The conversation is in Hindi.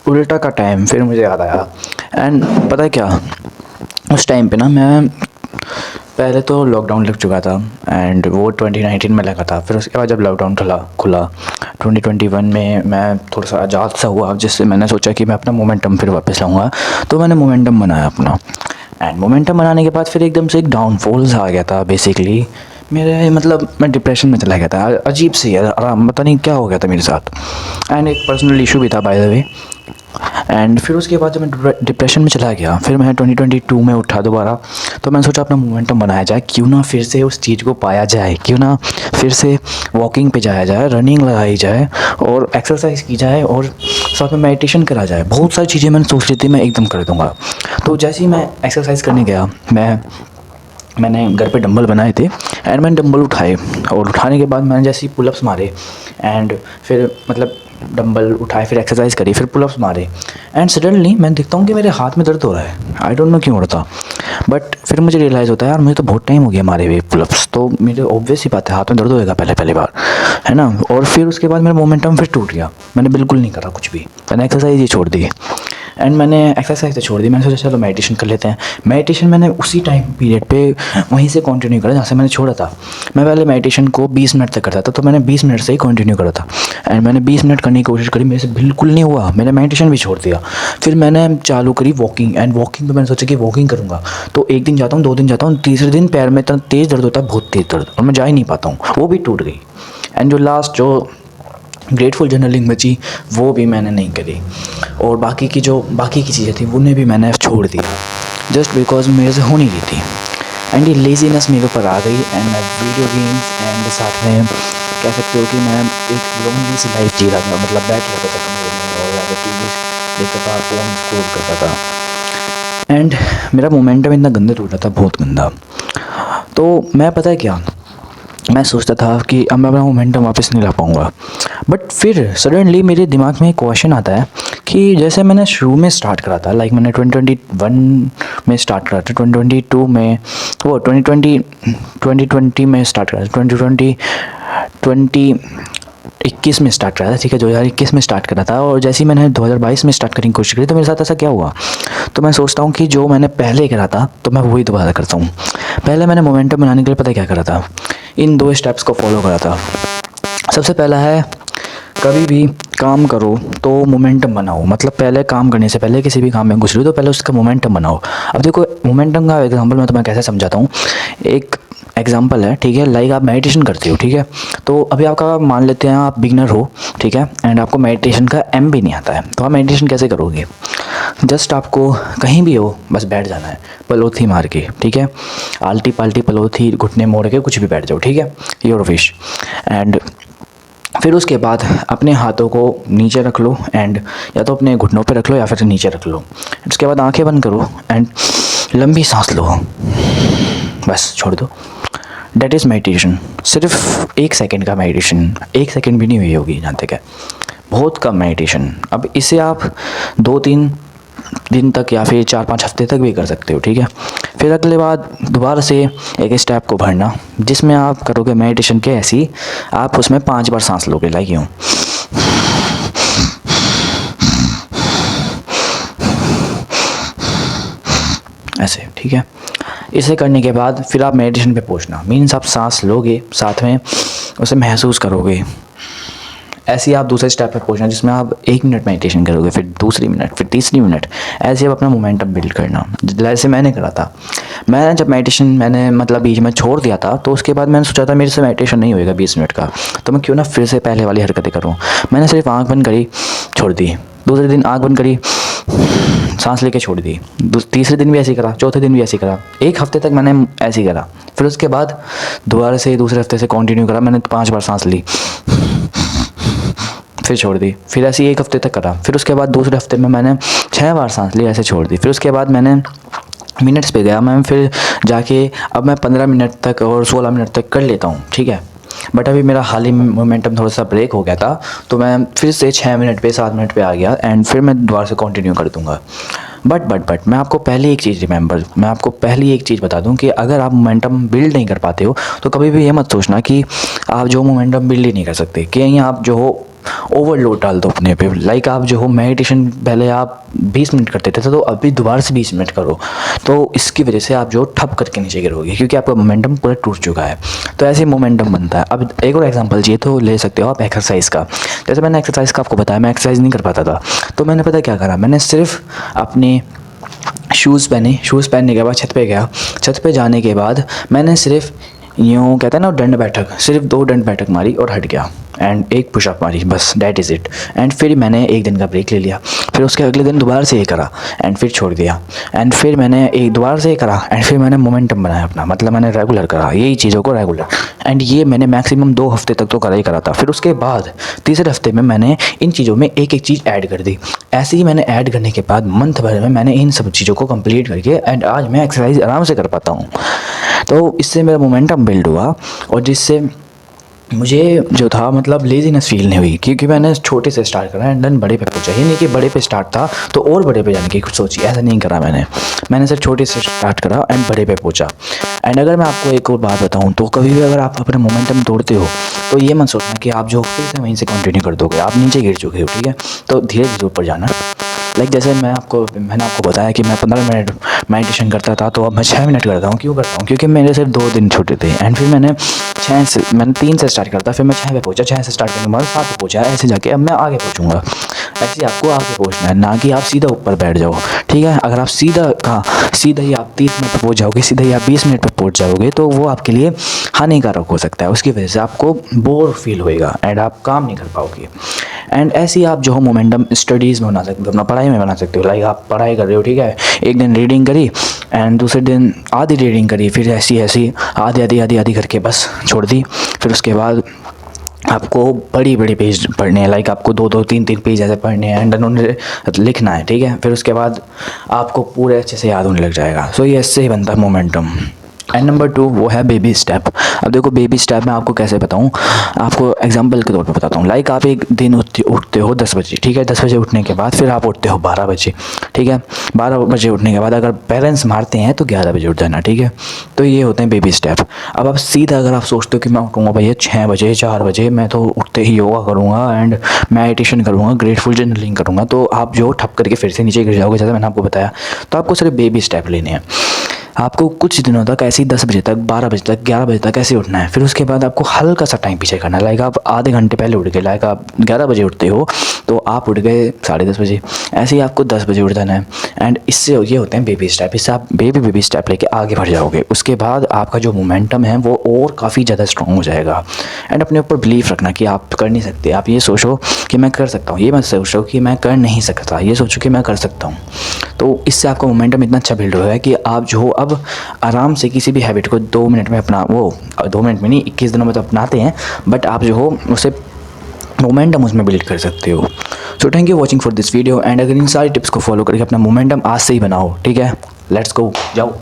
उल्टा का टाइम फिर मुझे याद आया। एंड पता है क्या, उस टाइम पे ना मैं पहले तो लॉकडाउन लग चुका था एंड वो 2019 में लगा था। फिर उसके बाद जब लॉकडाउन खुला 2021 में मैं थोड़ा सा आज़ाद सा हुआ, जिससे मैंने सोचा कि मैं अपना मोमेंटम फिर वापस लाऊंगा। तो मैंने मोमेंटम बनाया अपना, एंड मोमेंटम बनाने के बाद फिर एकदम से एक डाउनफॉल्स आ गया था बेसिकली मेरे, मतलब मैं डिप्रेशन में चला गया था। अजीब से यार, आराम पता नहीं क्या हो गया था मेरे साथ। एंड एक पर्सनल इशू भी था बाय द वे। एंड फिर उसके बाद जब मैं डिप्रेशन में चला गया, फिर मैं 2022 में उठा दोबारा। तो मैंने सोचा अपना मोमेंटम बनाया जाए, क्यों ना फिर से उस चीज़ को पाया जाए, क्यों ना फिर से वॉकिंग पे जाया जाए, रनिंग लगाई जाए और एक्सरसाइज की जाए और साथ में मेडिटेशन करा जाए। बहुत सारी चीज़ें मैंने सोच ली थी मैं एकदम कर दूँगा। तो जैसे ही मैं एक्सरसाइज करने गया, मैंने घर पे डंबल बनाए थे एंड मैंने डंबल उठाए, और उठाने के बाद मैंने जैसे ही पुलअप्स मारे एंड फिर मतलब डंबल उठाए, फिर एक्सरसाइज करी, फिर पुलअप्स मारे एंड सडनली मैं देखता हूँ कि मेरे हाथ में दर्द हो रहा है। आई डोंट नो क्यों हो रहा था, बट फिर मुझे रियलाइज़ होता है यार मुझे तो बहुत टाइम हो गया मारे हुए पुलअप्स, तो मेरे ऑब्वियस ही बात है हाथ में दर्द होएगा पहली बार, है ना। और फिर उसके बाद मेरा मोमेंटम फिर टूट गया। मैंने बिल्कुल नहीं करा कुछ भी, मैंने एक्सरसाइज ही छोड़ दी। एंड मैंने एक्सरसाइज तो छोड़ दी, मैंने सोचा चलो मेडिटेशन कर लेते हैं। मेडिटेशन मैंने उसी टाइम पीरियड पे वहीं से कंटिन्यू करा जहाँ से मैंने छोड़ा था। मैं पहले मेडिटेशन को 20 मिनट तक करता था, तो मैंने 20 मिनट से ही कंटिन्यू करा था। एंड मैंने 20 मिनट करने की कोशिश करी, मेरे से बिल्कुल नहीं हुआ, मैंने मेडिटेशन भी छोड़ दिया। फिर मैंने चालू करी वॉकिंग, एंड वॉकिंग तो मैंने सोचा कि वॉकिंग करूँगा। तो एक दिन जाता हूँ, 2 दिन जाता हूँ, तीसरे दिन पैर में इतना तेज़ दर्द होता है, बहुत तेज़ दर्द, और मैं जा ही नहीं पाता हूँ, वो भी टूट गई। एंड जो लास्ट जो ग्रेटफुल जर्नलिंग बची वो भी मैंने नहीं करी, और बाकी की चीज़ें थी उन्हें भी मैंने छोड़ दिया, जस्ट बिकॉज मेरे से हो नहीं रही थी। एंड ये लेजीनेस मेरे ऊपर आ गई, एंड मैं वीडियो गेम्स एंड साथ में कह सकते हो कि मैं एक लोनली सी लाइफ जी रहा था। मतलब बैठ रहता था कमरे में और या फिर टी वी देखता था, फ़ोन स्क्रॉल करता था, एंड मेरा मोमेंटम इतना गंदा टूटा था, बहुत गंदा। तो मैं पता है क्या, मैं सोचता था कि अब मैं अपना मोमेंटम वापस नहीं ला पाऊँगा। बट फिर सडनली मेरे दिमाग में एक क्वेश्चन आता है कि जैसे मैंने शुरू में स्टार्ट करा था, लाइक मैंने 2021 में स्टार्ट करा था, 2022 में, वो 2020 में स्टार्ट करा था, 2021 में स्टार्ट करा था, ठीक है, 2021 में स्टार्ट करा था। और जैसे ही मैंने 2022 में स्टार्ट करने की कोशिश करी तो मेरे साथ ऐसा क्या हुआ। तो मैं सोचता हूँ कि जो मैंने पहले करा था तो मैं वही दोबारा करता हूँ। पहले मैंने मोमेंटम बनाने के लिए पता क्या करा था, इन 2 स्टेप्स को फॉलो करा था। सबसे पहला है, कभी भी काम करो तो मोमेंटम बनाओ। मतलब पहले काम करने से पहले किसी भी काम में घुस रहे हो तो पहले उसका मोमेंटम बनाओ। अब देखो मोमेंटम का एग्जांपल मैं तुम्हें कैसे समझाता हूँ। एक एग्जांपल है, ठीक है, लाइक आप मेडिटेशन करते हो, ठीक है। तो अभी आपका मान लेते हैं आप बिगनर हो, ठीक है, एंड आपको मेडिटेशन का एम भी नहीं आता है, तो आप मेडिटेशन कैसे करोगे। जस्ट आपको कहीं भी हो बस बैठ जाना है, पलोथी मार के, ठीक है, आल्टी पाल्टी पलोथी घुटने मोड़ के कुछ भी बैठ जाओ, ठीक है, योर विश। एंड फिर उसके बाद अपने हाथों को नीचे रख लो, एंड या तो अपने घुटनों पे रख लो या फिर नीचे रख लो। उसके बाद आंखें बंद करो एंड लंबी सांस लो, बस छोड़ दो। That is meditation. सिर्फ 1 सेकंड का मेडिटेशन, 1 सेकंड भी नहीं हुई होगी जहाँ तक है, बहुत कम मेडिटेशन। अब इसे आप 2-3 दिन तक या फिर 4-5 हफ्ते तक भी कर सकते हो, ठीक है। फिर अगले बाद दोबारा से एक स्टेप को भरना, जिसमें आप करोगे मेडिटेशन के ऐसी, आप उसमें 5 बार सांस लोगे, लाइक यूँ, ऐसे, ठीक है। इसे करने के बाद फिर आप मेडिटेशन पे पहुंचना, मीन्स आप सांस लोगे साथ में उसे महसूस करोगे। ऐसे ही आप दूसरे स्टेप पे पहुंचना जिसमें आप 1 मिनट मेडिटेशन करोगे, फिर दूसरी मिनट, फिर तीसरी मिनट, ऐसे आप अपना मोमेंटम बिल्ड करना, जैसे मैंने करा था। मैंने जब मेडिटेशन मैंने मतलब बीच में छोड़ दिया था, तो उसके बाद मैंने सोचा था मेरे से मेडिटेशन नहीं होएगा 20 मिनट का, तो मैं क्यों ना फिर से पहले वाली हरकतें करूँ। मैंने सिर्फ आँख बंद करी, छोड़ दी, दूसरे दिन आँख बंद करी, सांस लेके छोड़ दी, तीसरे दिन भी ऐसे ही करा, चौथे दिन भी ऐसे ही करा, 1 हफ्ते तक मैंने ऐसे ही करा। फिर उसके बाद दोबारा से दूसरे हफ्ते से कंटिन्यू करा, मैंने 5 बार सांस ली, फिर छोड़ दी, फिर ऐसे ही 1 हफ्ते तक करा। फिर उसके बाद दूसरे हफ्ते में मैंने 6 बार सांस ली, ऐसे छोड़ दी। फिर उसके बाद मैंने मिनट्स पे गया, मैं फिर जाके अब मैं 15 मिनट तक और 16 मिनट तक कर लेता हूँ, ठीक है। बट अभी मेरा हाल ही में मोमेंटम थोड़ा सा ब्रेक हो गया था, तो मैं फिर से 6 मिनट पे 7 मिनट पे आ गया, एंड फिर मैं दोबारा से कंटिन्यू कर दूँगा। बट मैं आपको पहले एक चीज़ बता दूं कि अगर आप मोमेंटम बिल्ड नहीं कर पाते हो तो कभी भी ये मत सोचना कि आप जो मोमेंटम बिल्ड ही नहीं कर सकते, कि आप जो हो ओवरलोड डाल दो अपने पे। लाइक आप जो हो मेडिटेशन पहले आप 20 मिनट करते थे तो अभी दोबारा से 20 मिनट करो, तो इसकी वजह से आप जो ठप करके नीचे गिरोगे, क्योंकि आपका मोमेंटम पूरा टूट चुका है। तो ऐसे मोमेंटम बनता है। अब एक और एग्जांपल चाहिए तो ले सकते हो आप एक्सरसाइज का। जैसे मैंने एक्सरसाइज का आपको बताया, मैं एक्सरसाइज नहीं कर पाता था, तो मैंने पता क्या करा, मैंने सिर्फ अपने शूज़ पहनने के बाद छत पे गया। छत पे जाने के बाद मैंने सिर्फ यूँ कहते हैं ना दंड बैठक, सिर्फ 2 दंड बैठक मारी और हट गया, एंड एक पुशअप मारी, बस दैट इज़ इट। एंड फिर मैंने एक दिन का ब्रेक ले लिया, फिर उसके अगले दिन दोबारा से ये करा एंड फिर छोड़ दिया, एंड फिर मैंने एक दोबारा से ये करा एंड फिर मैंने मोमेंटम बनाया अपना, मतलब मैंने रेगुलर करा यही चीज़ों को रेगुलर, एंड ये मैंने मैक्सिमम 2 हफ्ते तक तो करा ही करा था। फिर उसके बाद तीसरे हफ्ते में मैंने इन चीज़ों में एक एक चीज़ ऐड कर दी। ऐसे ही मैंने ऐड करने के बाद मंथ भर में मैंने इन सब चीज़ों को कंप्लीट करके एंड आज मैं एक्सरसाइज आराम से कर पाता हूँ। तो इससे मेरा मोमेंटम बिल्ड हुआ, और जिससे मुझे जो था मतलब लेज़ीनेस फील नहीं हुई, क्योंकि मैंने छोटे से स्टार्ट करा एंड देन बड़े पे पहुंचा। ही नहीं कि बड़े पे स्टार्ट था तो और बड़े पे जाने की कुछ सोची, ऐसा नहीं करा मैंने सिर्फ छोटे से स्टार्ट करा एंड बड़े पे पहुंचा। एंड अगर मैं आपको एक और बात बताऊं तो कभी भी अगर आप अपने मोमेंटम तोड़ते हो तो ये मत सोचना कि आप जो फिर से वहीं से कंटिन्यू कर दोगे, आप नीचे गिर चुके हो, ठीक है। तो धीरे धीरे ऊपर जाना। लाइक जैसे मैंने आपको बताया कि मैं 15 मिनट मेडिटेशन करता था, तो अब मैं 6 मिनट करता हूँ। क्यों करता हूँ? क्योंकि मेरे सिर्फ 2 दिन छूटे थे, एंड फिर मैंने 3 से स्टार्ट करता, फिर मैं 6 पे पहुँचा, 6 से स्टार्ट करने के बाद 7 पे पहुँचा, ऐसे जाके अब मैं आगे पहुँचूँगा। ऐसे आपको आगे पहुँचना है, ना कि आप सीधा ऊपर बैठ जाओ, ठीक है। अगर आप सीधा ही आप 30 मिनट पर पहुँच जाओगे, सीधा ही आप 20 मिनट पर पहुँच जाओगे, तो वो आपके लिए हानिकारक हो सकता है। उसकी वजह से आपको बोर फील होएगा एंड आप काम नहीं कर पाओगे। एंड ऐसे ही आप जो हो मोमेंटम स्टडीज़ में बना सकते हो, अपना पढ़ाई में बना सकते हो। लाइक आप पढ़ाई कर रहे हो, ठीक है, एक दिन रीडिंग करी एंड दूसरे दिन आधी रीडिंग करी, फिर ऐसी आधी करके बस छोड़ दी। फिर उसके बाद आपको बड़ी पेज पढ़ने हैं, लाइक आपको 2 3 पेज ऐसे पढ़ने हैं एंड उन्हें लिखना है, ठीक है। फिर उसके बाद आपको पूरे अच्छे से याद होने लग जाएगा। सो ये इससे ही बनता है मोमेंटम। एंड नंबर 2 वो है बेबी स्टेप। अब देखो बेबी स्टेप मैं आपको कैसे बताऊँ, आपको एग्जांपल के तौर पे बताता हूँ। लाइक आप एक दिन उठते हो 10 बजे, ठीक है। 10 बजे उठने के बाद फिर आप उठते हो 12 बजे, ठीक है। 12 बजे उठने के बाद अगर पेरेंट्स मारते हैं तो 11 बजे उठ जाना, ठीक है। तो ये होते हैं बेबी स्टेप। अब आप सीधा अगर आप सोचते हो कि मैं उठूँगा भैया 6 बजे 4 बजे, मैं तो उठते ही योगा करूँगा एंड मेडिटेशन करूँगा, ग्रेटफुल जर्नलिंग करूँगा, तो आप जो ठप करके फिर से नीचे गिर जाओगे, जैसे मैंने आपको बताया। तो आपको सिर्फ बेबी स्टेप लेने हैं। आपको कुछ दिनों तक ऐसे ही 10 बजे तक, 12 बजे तक, 11 बजे तक ऐसे उठना है। फिर उसके बाद आपको हल्का सा टाइम पीछे करना है। लाइक आप आधे घंटे पहले उठ गए, लाइक आप 11 बजे उठते हो तो आप उठ गए 10:30 बजे, ऐसे ही आपको 10 बजे उठ जाना है। एंड इससे ये होते हैं बेबी स्टेप। इससे आप बेबी स्टेप लेके आगे बढ़ जाओगे। उसके बाद आपका जो मोमेंटम है वो और काफ़ी ज़्यादा स्ट्रॉन्ग हो जाएगा। एंड अपने ऊपर बिलीव रखना कि आप कर नहीं सकते। आप ये सोचो कि मैं कर सकता हूँ, ये मत सोचो कि मैं कर नहीं सकता, ये सोचो कि मैं कर सकता हूँ। तो इससे आपका मोमेंटम इतना अच्छा बिल्ड होगा कि आप जो अब आराम से किसी भी हैबिट को 2 मिनट में 2 मिनट में नहीं 21 दिनों में तो अपनाते हैं, बट आप जो हो उसे मोमेंटम उसमें बिल्ड कर सकते हो। So thank you watching for this video. And अगर इन सारी टिप्स को फॉलो करके अपना मोमेंटम आज से ही बनाओ, ठीक है। लेट्स गो, जाओ।